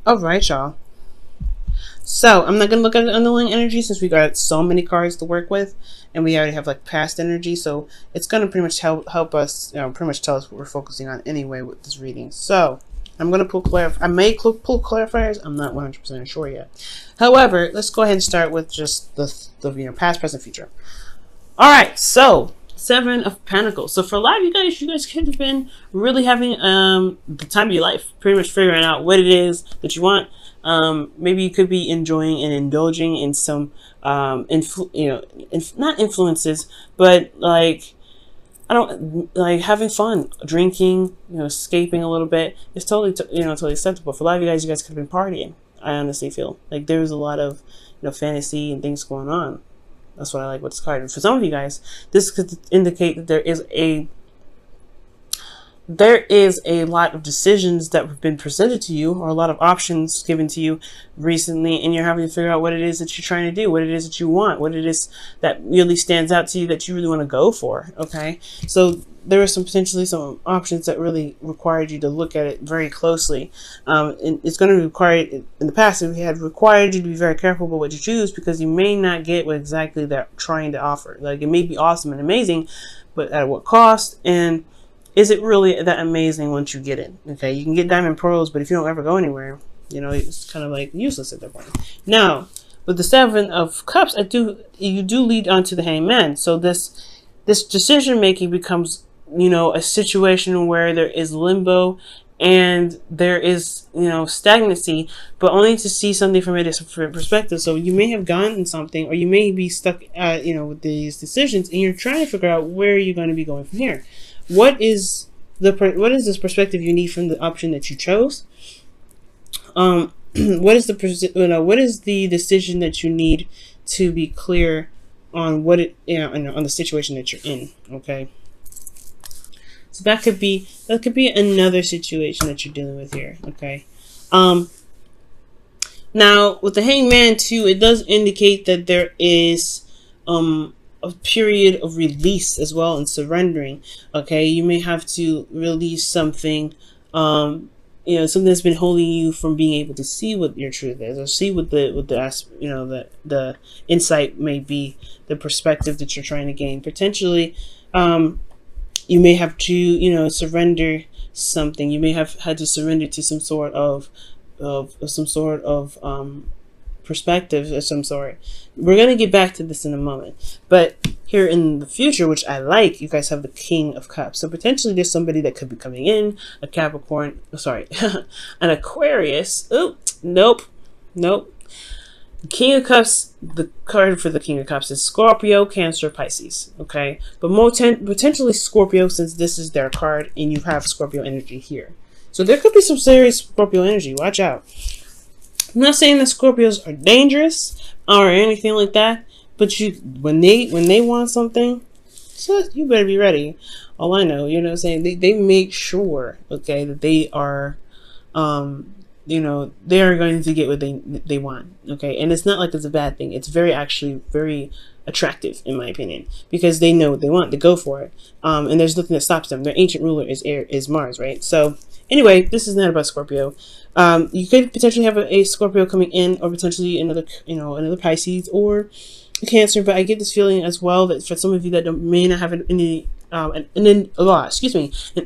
All right, y'all. So I'm not gonna look at the underlying energy since we got so many cards to work with, and we already have like past energy. So it's gonna pretty much help us, pretty much tell us what we're focusing on anyway with this reading. So I'm gonna pull I may pull clarifiers. I'm not 100% sure yet. However, let's go ahead and start with just the past, present, future. All right, so Seven of Pentacles. So for a lot of you guys could have been really having the time of your life, pretty much figuring out what it is that you want. Maybe you could be enjoying and indulging in some not influences, but like having fun, drinking, escaping a little bit. It's totally totally acceptable. For a lot of you guys could have been partying. I honestly feel like there's a lot of fantasy and things going on. That's what I like with this card. And for some of you guys, this could indicate that there is a lot of decisions that have been presented to you, or a lot of options given to you recently, and you're having to figure out what it is that you're trying to do, what it is that you want, what it is that really stands out to you that you really want to go for. Okay, so there are potentially some options that really required you to look at it very closely. And it's going to require, in the past, it had required you to be very careful about what you choose, because you may not get what exactly they're trying to offer. Like, it may be awesome and amazing, but at what cost? And is it really that amazing once you get it? Okay, you can get diamond pearls, but if you don't ever go anywhere, it's kind of like useless at that point. Now, with the Seven of Cups, you do lead on to the Hangman. So this decision making becomes a situation where there is limbo and there is stagnancy, but only to see something from a different perspective. So you may have gotten something, or you may be stuck with these decisions, and you're trying to figure out where you're going to be going from here. What is this perspective you need from the option that you chose? What is the decision that you need to be clear on what on the situation that you're in? Okay, so that could be another situation that you're dealing with here. Okay, now with the Hangman too, it does indicate that there is a period of release as well, and surrendering. Okay, you may have to release something, something that's been holding you from being able to see what your truth is, or see what the insight may be, the perspective that you're trying to gain. Potentially, you may have to surrender something. You may have had to surrender to some sort of perspective of some sort. We're going to get back to this in a moment, but here in the future, which I like, you guys have the King of Cups. So potentially there's somebody that could be coming in, a Capricorn, an Aquarius. Oh, nope. King of Cups, the card for the King of Cups is Scorpio, Cancer, Pisces. Okay, but potentially Scorpio, since this is their card and you have Scorpio energy here. So there could be some serious Scorpio energy. Watch out. I'm not saying that Scorpios are dangerous or anything like that, but when they want something, so you better be ready. All I know, what I'm saying, they make sure, okay, that they are, they are going to get what they want, okay, and it's not like it's a bad thing. It's actually very attractive, in my opinion, because they know what they want, they go for it, and there's nothing that stops them. Their ancient ruler is Mars, right? So anyway, this is not about Scorpio. You could potentially have a Scorpio coming in, or potentially another Pisces or a Cancer. But I get this feeling as well that for some of you that may not have an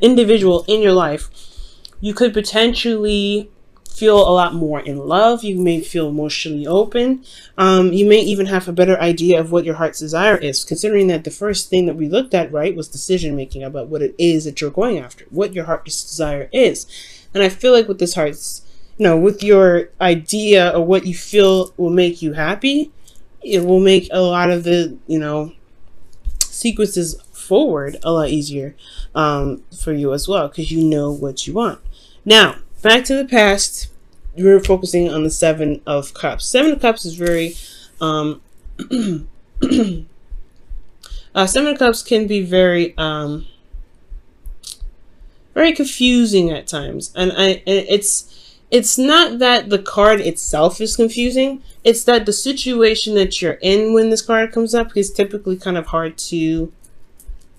individual in your life, you could potentially feel a lot more in love. You may feel emotionally open. You may even have a better idea of what your heart's desire is, considering that the first thing that we looked at, right, was decision making about what it is that you're going after, what your heart's desire is. And I feel like with this heart's, with your idea of what you feel will make you happy, it will make a lot of the, sequences forward a lot easier for you as well, because you know what you want. Now, back to the past, we're focusing on the Seven of Cups. Seven of Cups is very, Seven of Cups can be very, very confusing at times, and it's not that the card itself is confusing. It's that the situation that you're in when this card comes up is typically kind of hard to,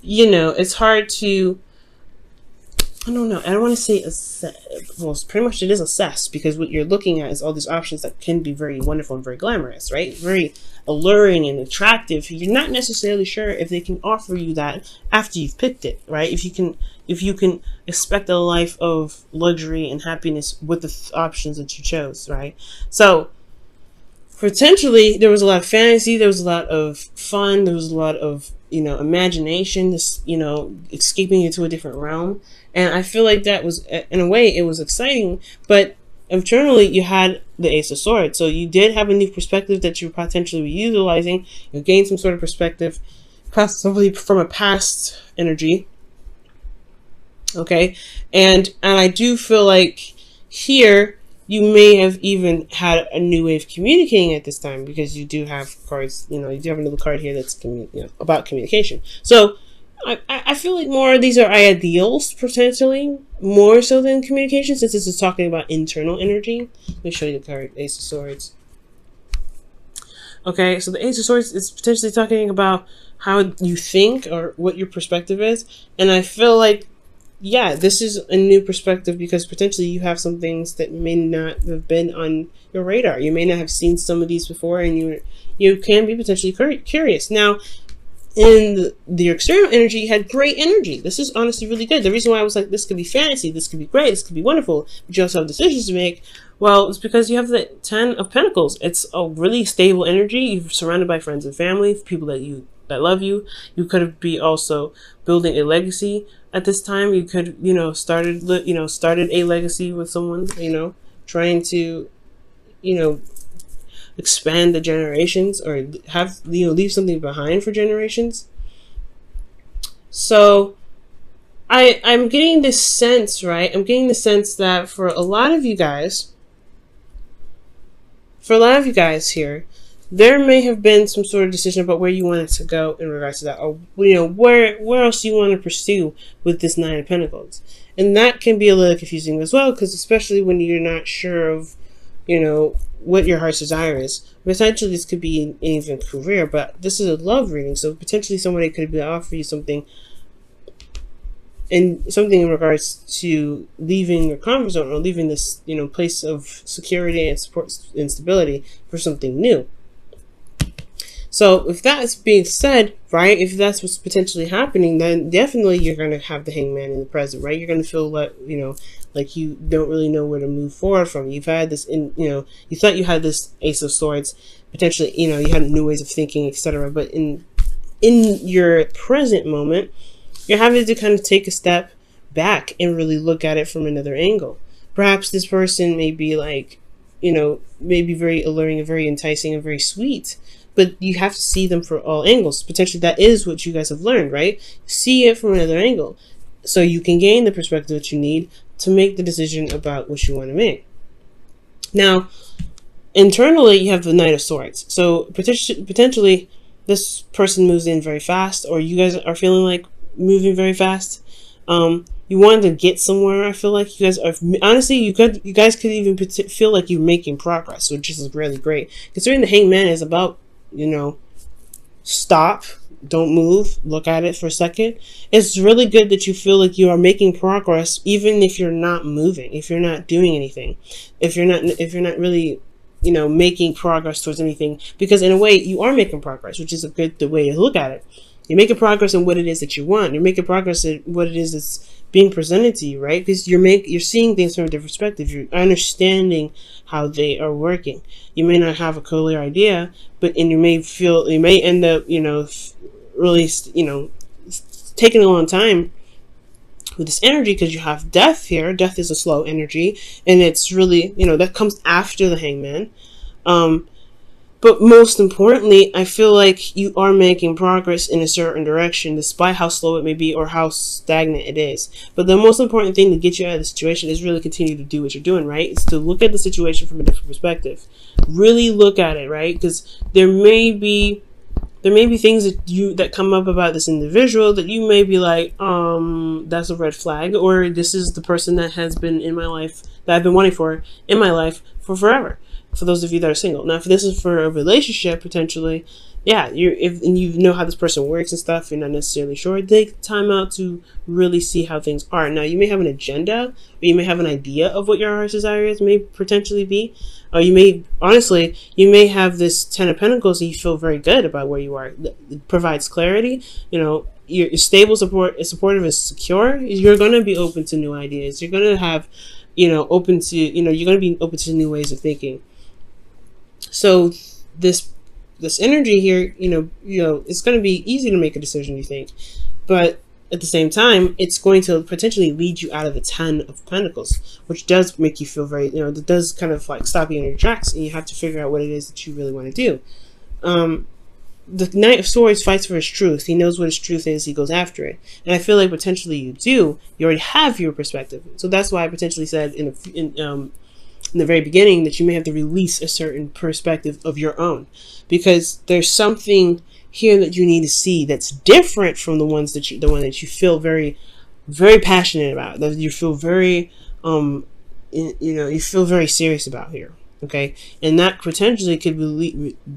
it's hard to I don't know. I don't want to say well, pretty much it is assessed, because what you're looking at is all these options that can be very wonderful and very glamorous, right? Very alluring and attractive. You're not necessarily sure if they can offer you that after you've picked it, right? If you can expect a life of luxury and happiness with the options that you chose, right? So potentially there was a lot of fantasy, there was a lot of fun, there was a lot of, imagination, this, escaping into a different realm. And I feel like that was, in a way, it was exciting, but internally you had the Ace of Swords. So you did have a new perspective that you potentially were utilizing. You gained some sort of perspective, possibly from a past energy. Okay. And I do feel like here you may have even had a new way of communicating at this time, because you do have cards, you do have another card here that's about communication. So I feel like more of these are ideals, potentially, more so than communication, since this is talking about internal energy. Let me show you the card, Ace of Swords. Okay, so the Ace of Swords is potentially talking about how you think or what your perspective is. And I feel like, yeah, this is a new perspective, because potentially you have some things that may not have been on your radar. You may not have seen some of these before, and you can be potentially curious. Now, in the external energy, you had great energy. This is honestly really good. The reason why I was like, this could be fantasy, this could be great, this could be wonderful, but you also have decisions to make. Well, it's because you have the 10 of Pentacles. It's a really stable energy. You're surrounded by friends and family, people that love you. You could be also building a legacy at this time. You could, started a legacy with someone, trying to, expand the generations, or have, leave something behind for generations. So I'm getting this sense, right? I'm getting the sense that for a lot of you guys here, there may have been some sort of decision about where you wanted to go in regards to that, or where else you want to pursue with this Nine of Pentacles. And that can be a little confusing as well, because especially when you're not sure of, what your heart's desire is. Potentially this could be even career, but this is a love reading, so potentially somebody could be offering you something in regards to leaving your comfort zone, or leaving this, place of security and support and stability for something new. So if that's being said, right, if that's what's potentially happening, then definitely you're going to have the Hangman in the present, right? You're going to feel like, like you don't really know where to move forward from. You've had this, you thought you had this Ace of Swords, potentially, you had new ways of thinking, etc. But in your present moment, you're having to kind of take a step back and really look at it from another angle. Perhaps this person may be like, maybe very alluring and very enticing and very sweet, but you have to see them for all angles. Potentially that is what you guys have learned, right? See it from another angle, so you can gain the perspective that you need to make the decision about what you want to make. Now, internally, you have the Knight of Swords. So potentially this person moves in very fast, or you guys are feeling like moving very fast. You wanted to get somewhere. I feel like you guys are, honestly, you guys could even feel like you're making progress, which is really great. Considering the Hangman is about, stop, don't move, look at it for a second. It's really good that you feel like you are making progress, even if you're not moving, if you're not doing anything, if you're not really, making progress towards anything, because in a way you are making progress, which is a good way to look at it. You're making progress in what it is that you want. You're making progress in what it is that's being presented to you, right? Because you're seeing things from a different perspective. You're understanding how they are working. You may not have a clear idea, you may end up, really, taking a long time with this energy, because you have death here. Death is a slow energy, and it's really, that comes after the Hangman. But most importantly, I feel like you are making progress in a certain direction, despite how slow it may be or how stagnant it is. But the most important thing to get you out of the situation is really continue to do what you're doing, right? It's to look at the situation from a different perspective. Really look at it, right? Because there may be things that come up about this individual that you may be like, that's a red flag, or this is the person that has been in my life that I've been wanting for in my life for forever. For those of you that are single. Now, if this is for a relationship, potentially, yeah, and you know how this person works and stuff, you're not necessarily sure, take time out to really see how things are. Now, you may have an agenda, or you may have an idea of what your heart's desires may potentially be, or you may, honestly, you may have this 10 of Pentacles and you feel very good about where you are. It provides clarity, you're stable, supportive, and secure. You're going to be open to new ideas. You're going to have, open to, you're going to be open to new ways of thinking. So this energy here, it's going to be easy to make a decision, you think, but at the same time, it's going to potentially lead you out of the 10 of Pentacles, which does make you feel very, that does kind of like stop you in your tracks, and you have to figure out what it is that you really want to do. The Knight of Swords fights for his truth. He knows what his truth is. He goes after it. And I feel like potentially you already have your perspective. So that's why I potentially said in the very beginning that you may have to release a certain perspective of your own, because there's something here that you need to see that's different from the one that you feel very, very passionate about, that you feel very, you feel very serious about here. Okay, and that potentially could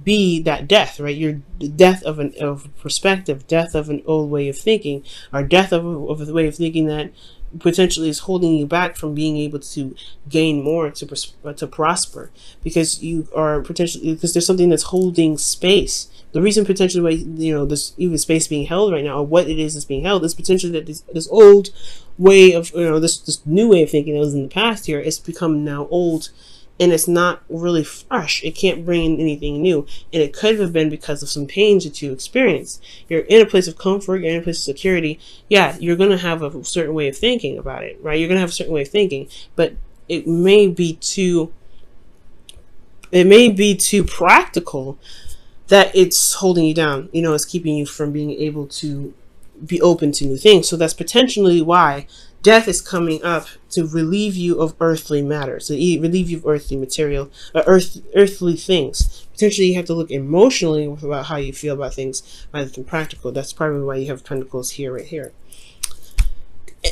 be that death, right? Your death of a perspective, death of an old way of thinking, or death of a way of thinking that potentially is holding you back from being able to gain more, to prosper, because you are potentially, because there's something that's holding space. The reason potentially why there's even space being held right now, or what it is that's being held, is potentially that this old way of this new way of thinking that was in the past here, it's become now old. And it's not really fresh. It can't bring in anything new. And it could have been because of some pains that you experienced. You're in a place of comfort, you're in a place of security. Yeah, you're going to have a certain way of thinking about it, right? You're going to have a certain way of thinking. But it may be too practical that it's holding you down. It's keeping you from being able to be open to new things. So that's potentially why death is coming up, to relieve you of earthly matter, to relieve you of earthly material, earthly things. Potentially you have to look emotionally about how you feel about things rather than practical. That's probably why you have Pentacles here, right here.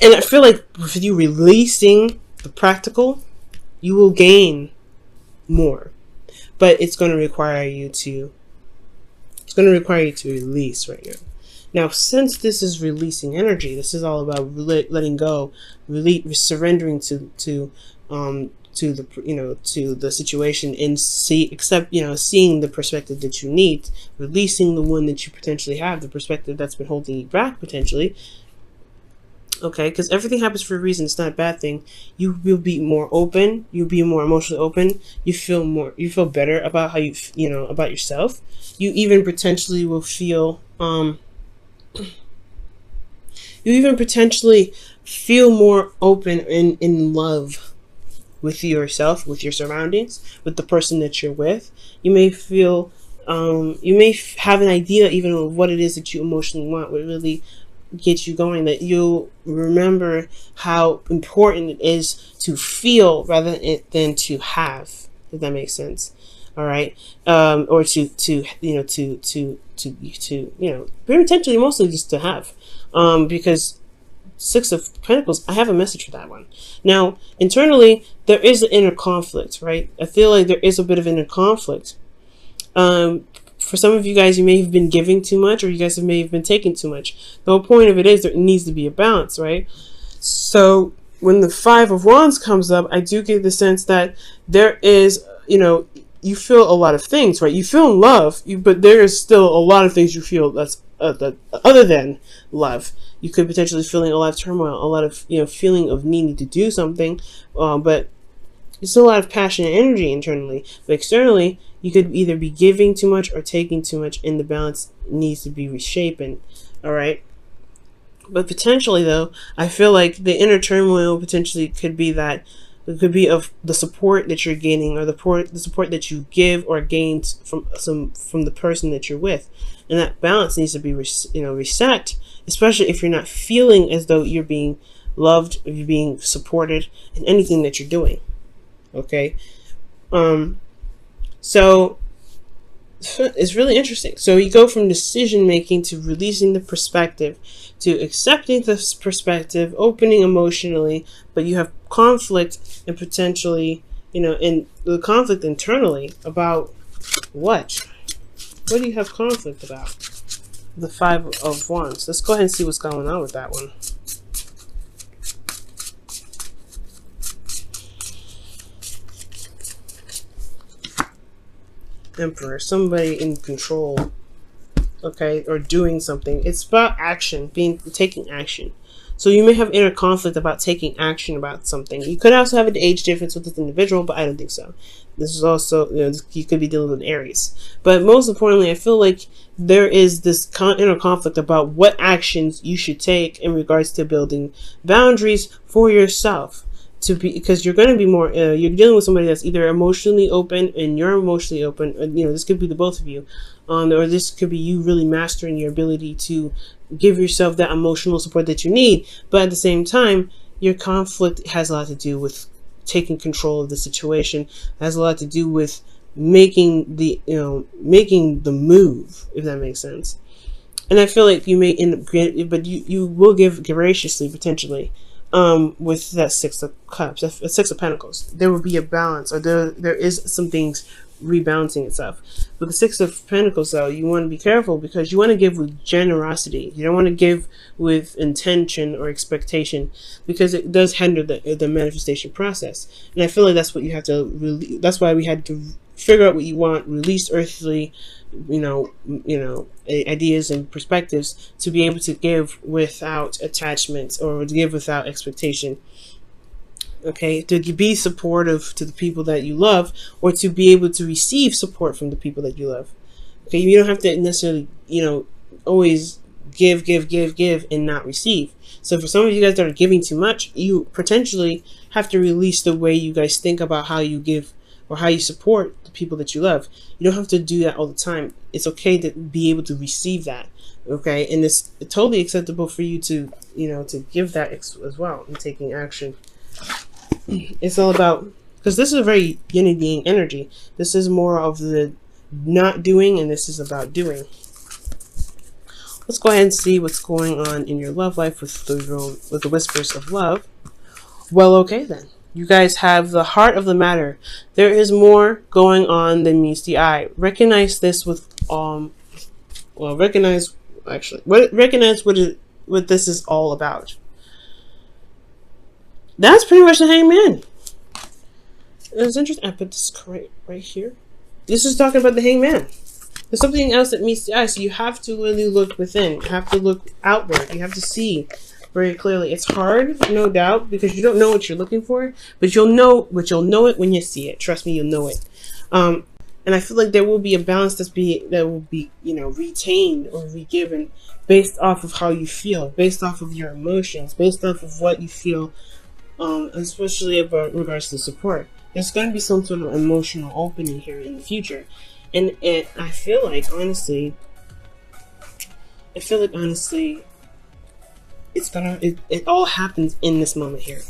And I feel like with you releasing the practical, you will gain more. But it's going to require you to release right now. Now, since this is releasing energy, this is all about letting go, surrendering to the situation, and seeing the perspective that you need, releasing the one that you potentially have, the perspective that's been holding you back potentially. Okay, because everything happens for a reason. It's not a bad thing. You will be more open. You'll be more emotionally open. You feel better about how about yourself. You even potentially will feel you even potentially feel more open and in love with yourself, with your surroundings, with the person that you're with. You may feel, you may have an idea even of what it is that you emotionally want, what really gets you going, that you'll remember how important it is to feel rather than to have, if that makes sense. All right. Or potentially mostly just to have, because Six of Pentacles, I have a message for that one. Now, internally, there is an inner conflict, right? I feel like there is a bit of inner conflict. For some of you guys, you may have been giving too much, or you guys may have been taking too much. The whole point of it is there needs to be a balance, right? So when the Five of Wands comes up, I do get the sense that there is, you feel a lot of things, right? You feel love, but there is still a lot of things you feel that's other than love. You could potentially feeling a lot of turmoil, a lot of feeling of needing to do something, but there's still a lot of passion and energy internally. But externally, you could either be giving too much or taking too much, and the balance needs to be reshapen. All right. But potentially, though, I feel like the inner turmoil potentially could be that. It could be of the support that you're gaining, or the support that you give or gain from the person that you're with, and that balance needs to be reset. Especially if you're not feeling as though you're being loved, or you're being supported in anything that you're doing. Okay, so It's really interesting. So you go from decision making to releasing the perspective to accepting this perspective, opening emotionally, but you have conflict and potentially, in the conflict internally about what? What do you have conflict about? The Five of Wands. Let's go ahead and see what's going on with that one. Emperor, somebody in control, okay, or doing something. It's about action, taking action. So you may have inner conflict about taking action about something. You could also have an age difference with this individual, but I don't think so. This is also, you could be dealing with Aries. But most importantly, I feel like there is this inner conflict about what actions you should take in regards to building boundaries for yourself. Because you're going to be more, you're dealing with somebody that's either emotionally open and you're emotionally open. This could be the both of you, or this could be you really mastering your ability to give yourself that emotional support that you need. But at the same time, your conflict has a lot to do with taking control of the situation. It has a lot to do with making the move, if that makes sense. And I feel like you may end up, but you will give graciously potentially. With that Six of Cups, Six of Pentacles, there will be a balance, or there is some things rebalancing itself. With the Six of Pentacles, though, you want to be careful because you want to give with generosity. You don't want to give with intention or expectation because it does hinder the manifestation process. And I feel like that's what you have to that's why we had to figure out what you want, release earthly ideas and perspectives to be able to give without attachment or to give without expectation. Okay, to be supportive to the people that you love, or to be able to receive support from the people that you love. Okay, you don't have to necessarily, always give and not receive. So for some of you guys that are giving too much, you potentially have to release the way you guys think about how you give or how you support the people that you love. You don't have to do that all the time. It's okay to be able to receive that. Okay, and it's totally acceptable for you to, to give that as well and taking action. It's all about, because this is a very yin and yang energy. This is more of the not doing, and this is about doing. Let's go ahead and see what's going on in your love life with the whispers of love. Well, okay then. You guys have the heart of the matter. There is more going on than meets the eye. Recognize this with recognize what this is all about. That's pretty much the Hangman. It's interesting. I put this right here. This is talking about the Hangman. There's something else that meets the eye, so you have to really look within. You have to look outward. You have to see very clearly. It's hard, no doubt, because you don't know what you're looking for, but you'll know it when you see it. Trust me, you'll know it. And I feel like there will be a balance that will be retained or re-given based off of how you feel, based off of your emotions, based off of what you feel, especially about regards to support. There's going to be some sort of emotional opening here in the future, and I feel like honestly, it all happens in this moment here.